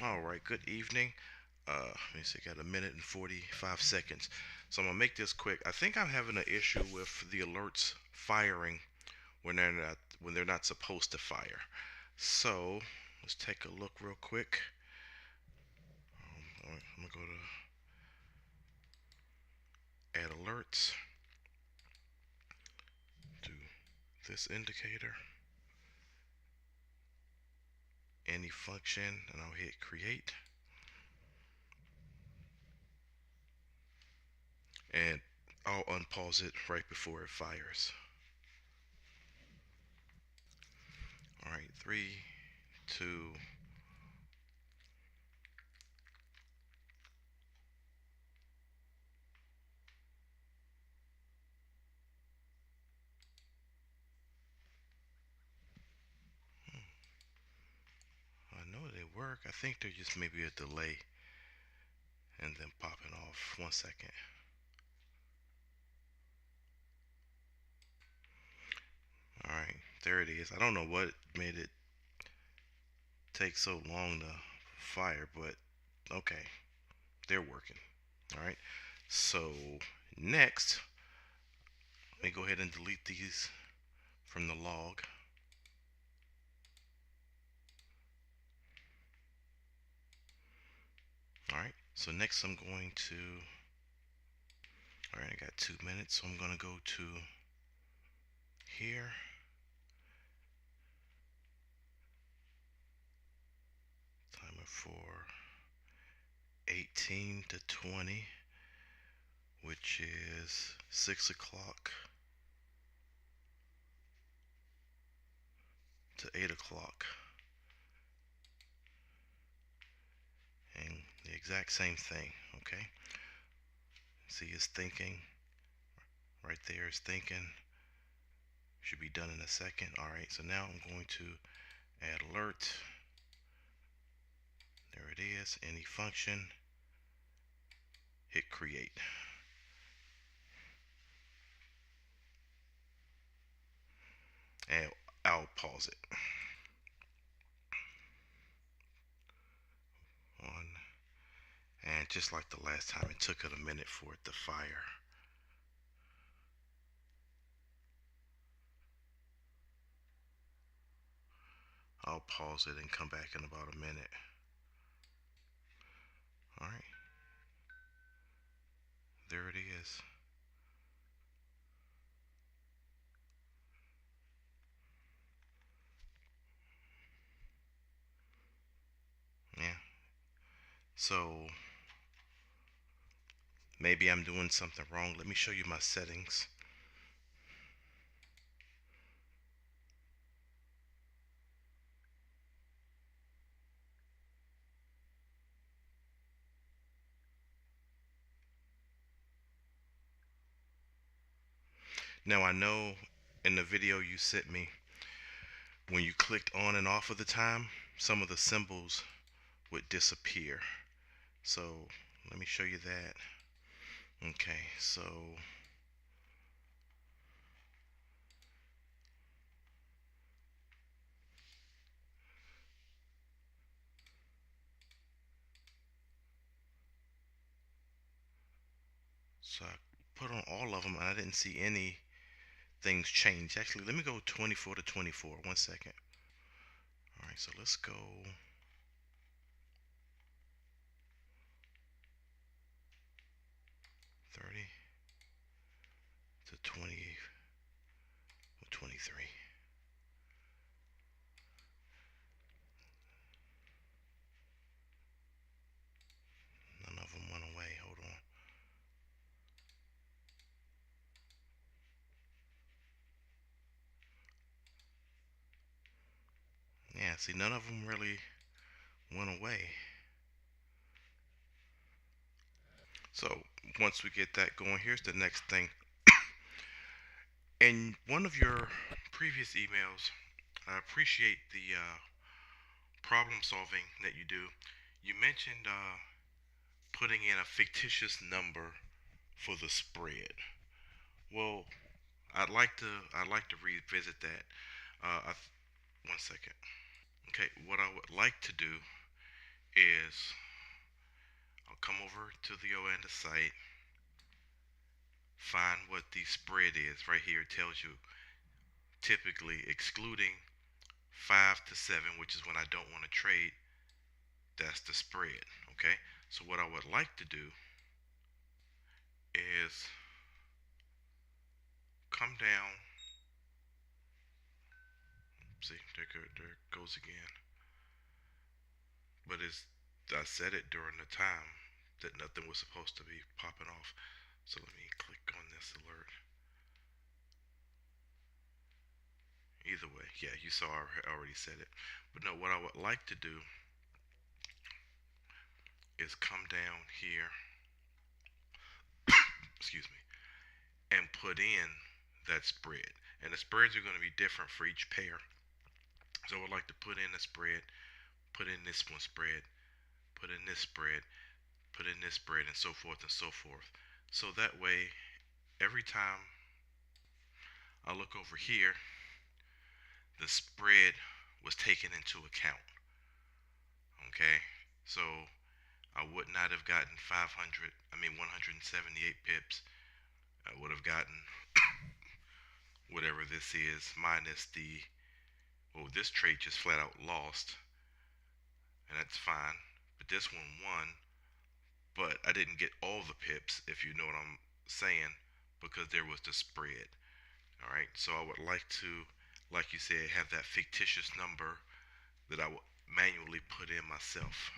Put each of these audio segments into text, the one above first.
All right, good evening. Let me see, got a minute and 45 seconds. So I'm gonna make this quick. I think I'm having an issue with the alerts firing when they're not supposed to fire. So let's take a look real quick. All right, I'm gonna go to add alerts to this indicator, any function, and I'll hit create. And I'll unpause it right before it fires. All right, three, two. I know they work. I think there just may be a delay and then popping off. 1 second. All right, there it is. I don't know what made it take so long to fire, but okay, they're working. All right, so next, let me go ahead and delete these from the log. All right, so next I'm going to, all right, I got 2 minutes, so I'm going to go to here. Timer for 18 to 20, which is 6 o'clock to 8 o'clock. And the exact same thing, okay? See, it's thinking. Right there is thinking. Should be done in a second. All right, so now I'm going to add alert. There it is, any function. Hit create. And I'll pause it. On. And just like the last time, it took it a minute for it to fire. I'll pause it and come back in about a minute. All right, there it is. Yeah, so maybe I'm doing something wrong. Let me show you my settings. Now I know in the video you sent me, when you clicked on and off of the time, some of the symbols would disappear. So let me show you that. Okay, so I put on all of them and I didn't see any things change. Actually, let me go 24 to 24. 1 second. All right, so let's go 30 to 20 or 23. None of them went away. Hold on. Yeah, see, none of them really went away. So once we get that going, here's the next thing. In one of your previous emails, I appreciate the problem solving that you do. You mentioned putting in a fictitious number for the spread. Well, I'd like to revisit that. 1 second. Okay, what I would like to do is I'll come over to the Oanda site, find what the spread is. Right here it tells you typically excluding 5 to 7, which is when I don't want to trade. That's the spread. Okay, so what I would like to do is come down. See, there goes again. But I said it during the time that nothing was supposed to be popping off. So let me click on this alert. Either way, yeah, you saw I already said it. But no, what I would like to do is come down here, excuse me, and put in that spread. And the spreads are going to be different for each pair. So I would like to put in a spread, put in this one spread, put in this spread, put in this spread, and so forth and so forth. So that way, every time I look over here, the spread was taken into account. Okay, so I would not have gotten 178 pips. I would have gotten whatever this is minus the, well, this trade just flat out lost, and that's fine. But this one won, but I didn't get all the pips, if you know what I'm saying, because there was the spread. All right, so I would like to, like you said, have that fictitious number that I will manually put in myself.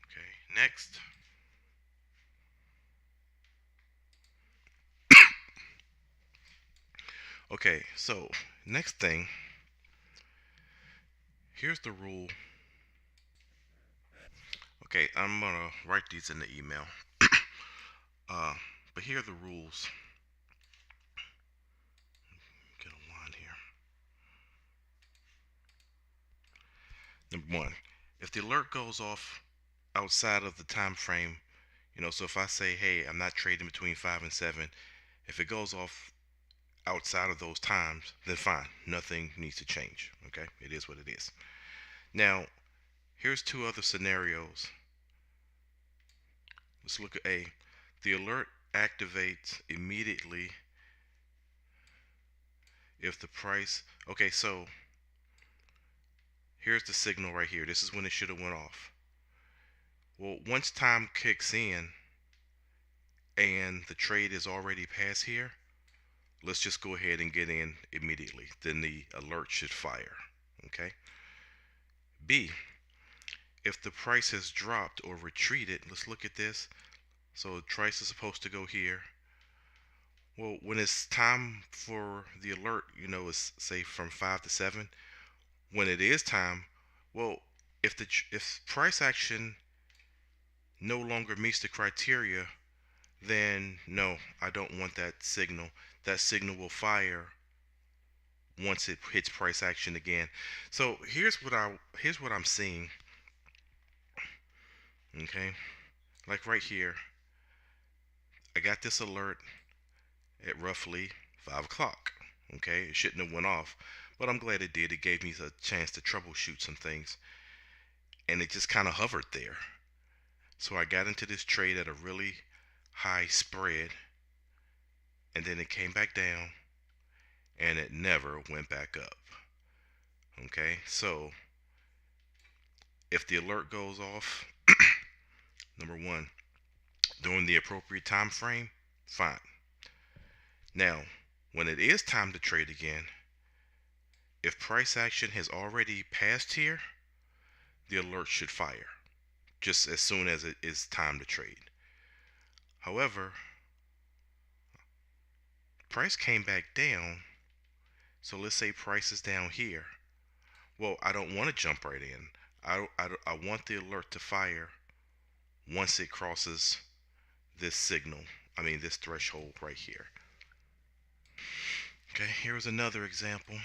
Okay, next. Okay, so next thing, here's the rule. Okay, I'm gonna write these in the email. But here are the rules. Get a line here. Number one, if the alert goes off outside of the time frame, so if I say, hey, I'm not trading between 5 and 7, if it goes off outside of those times, then fine, nothing needs to change. Okay, it is what it is. Now, here's two other scenarios. Let's look at A. The alert activates immediately if the price, okay, so here's the signal right here. This is when it should have went off. Well, once time kicks in and the trade is already past here, let's just go ahead and get in immediately. Then the alert should fire. Okay. B, if the price has dropped or retreated, let's look at this. So the price is supposed to go here. Well, when it's time for the alert, it's say from 5 to 7. When it is time, well, if price action no longer meets the criteria, then no, I don't want that signal. That signal will fire once it hits price action again. So here's what I'm seeing. Okay, like right here, I got this alert at roughly 5 o'clock. Okay, it shouldn't have went off, but I'm glad it did. It gave me a chance to troubleshoot some things, and it just kind of hovered there. So I got into this trade at a really high spread, and then it came back down, and it never went back up. Okay, so if the alert goes off, number one, during the appropriate time frame, fine. Now, when it is time to trade again, if price action has already passed here, the alert should fire just as soon as it is time to trade. However, price came back down, so let's say price is down here. Well, I don't want to jump right in. I want the alert to fire once it crosses this signal, this threshold right here. Okay, here's another example.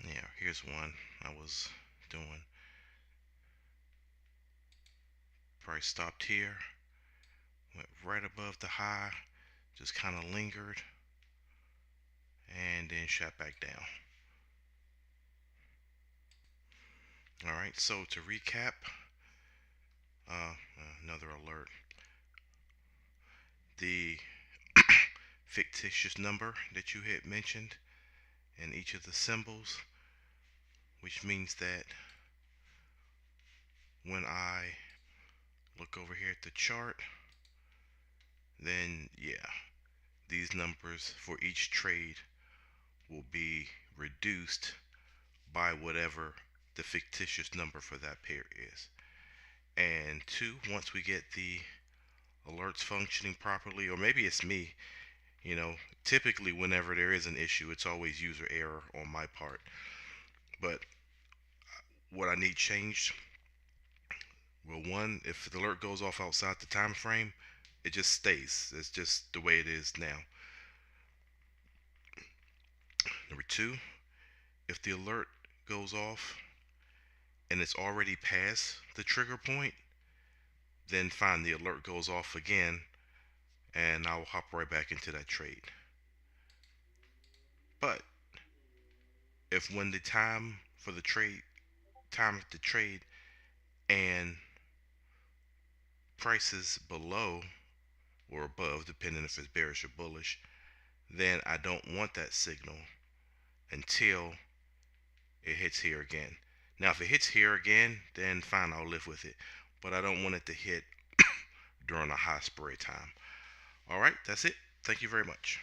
Yeah, here's one I was doing. Price stopped here, went right above the high, just kind of lingered, and then shut back down. All right, so to recap, another alert. The fictitious number that you had mentioned in each of the symbols, which means that when I look over here at the chart, then yeah, these numbers for each trade will be reduced by whatever the fictitious number for that pair is. And two, once we get the alerts functioning properly, or maybe it's me, typically whenever there is an issue, it's always user error on my part. But what I need changed, well, one, if the alert goes off outside the time frame, it just stays. It's just the way it is now. Number two, if the alert goes off and it's already past the trigger point, then fine, the alert goes off again and I'll hop right back into that trade. But if when the time of the trade and prices below or above, depending if it's bearish or bullish, then I don't want that signal until it hits here again. Now, if it hits here again, then fine, I'll live with it. But I don't want it to hit during a high spread time. All right, that's it. Thank you very much.